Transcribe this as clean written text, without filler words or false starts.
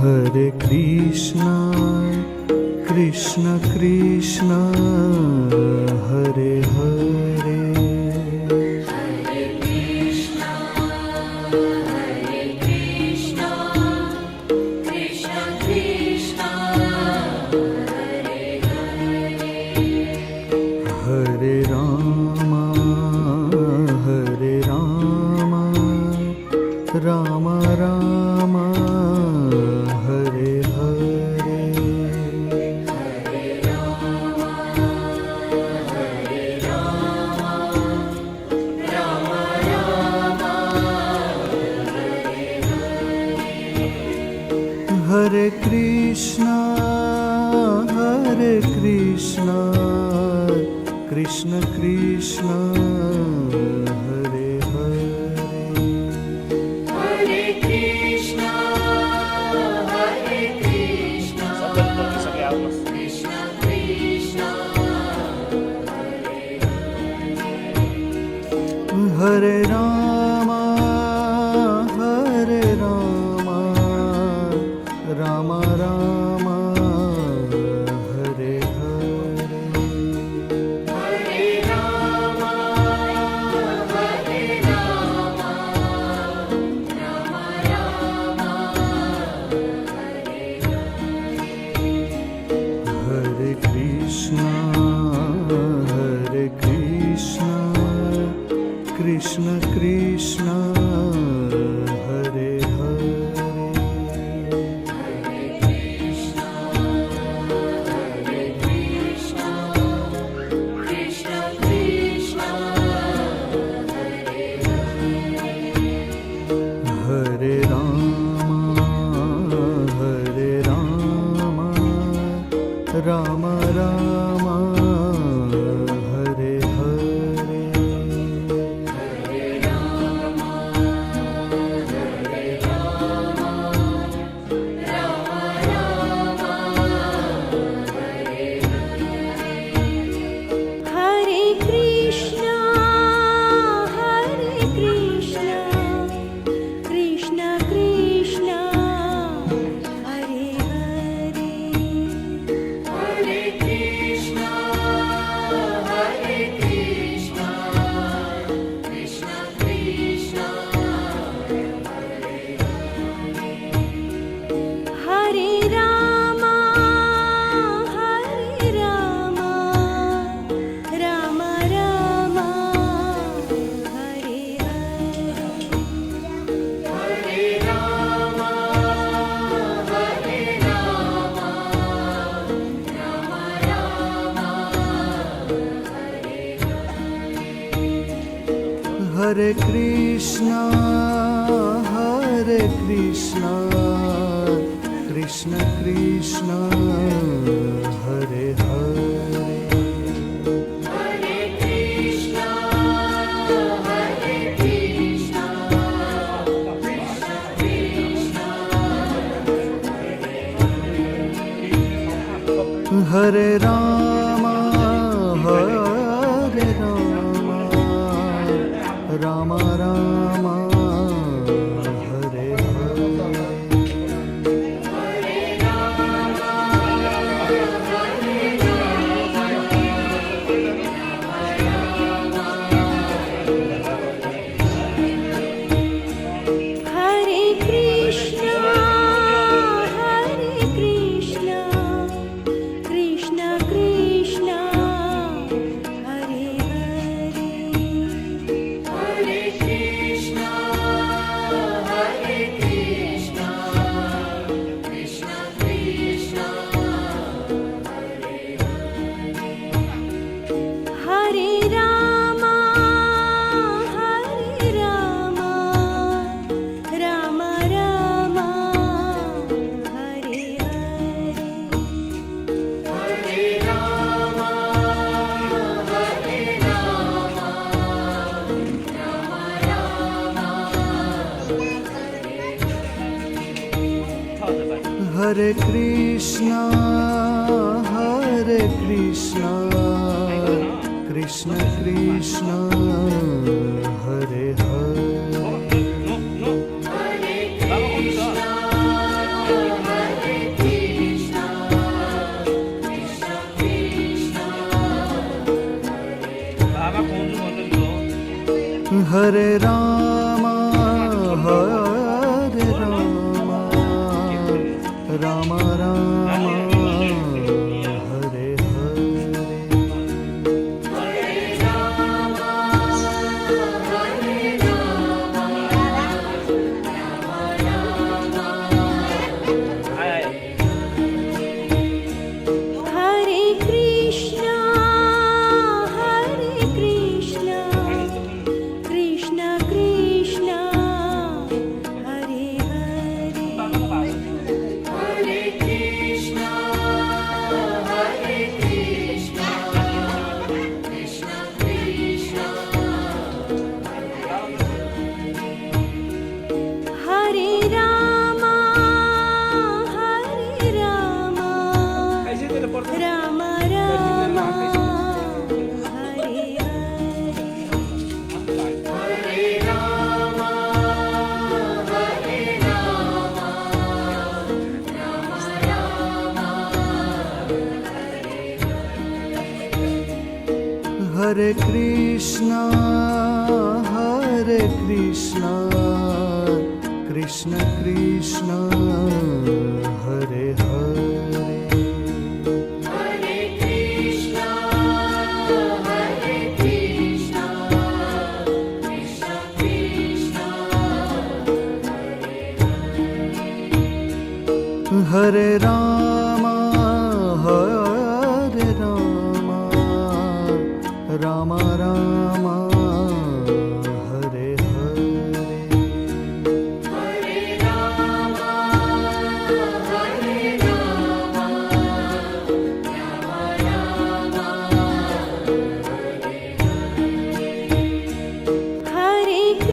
Hare Krishna, Krishna Krishna, Hare Hare. Hare Rama, Rama Rama, Hare Hare. Hare Krishna, Krishna Krishna, Hare Hare. Hare Krishna, Krishna Krishna, Hare Rama, Rama Rama, Hare Hare. Hare Rama, Rama Rama, Hare Krishna, Krishna Krishna, Hare Hare. Krishna Krishna, Hare Rama, Rama Rama, Hare Hare. Hare Krishna, Krishna Krishna, Hare Hare. Hare Krishna, Krishna Krishna, Hare Rama, Rama Rama, Hare Hare. Hare Rama, Rama Rama, Hare Krishna, Krishna Krishna, Hare Hare. Hare Krishna, Krishna Krishna, Hare Rama, Rama Rama, Hare Hare. Hare Krishna, Krishna Krishna, Hare Hare. Hare Krishna, Krishna Krishna, Hare Rama, Rama Rama, Hare Hare. Hare Rama, Hare Krishna, Krishna Krishna, Hare Hare. Hare Ram Hare Ram Ram Ram Hare Hare Krishna, Krishna Krishna, Hare Hare. Hare Krishna, Krishna Krishna, Hare Rama, Rama Rama, Hare Hare. Hare Rama, Rama Rama, Hare Krishna, Krishna Krishna, Hare Hare. Hare Krishna, Krishna Krishna, Hare Rama,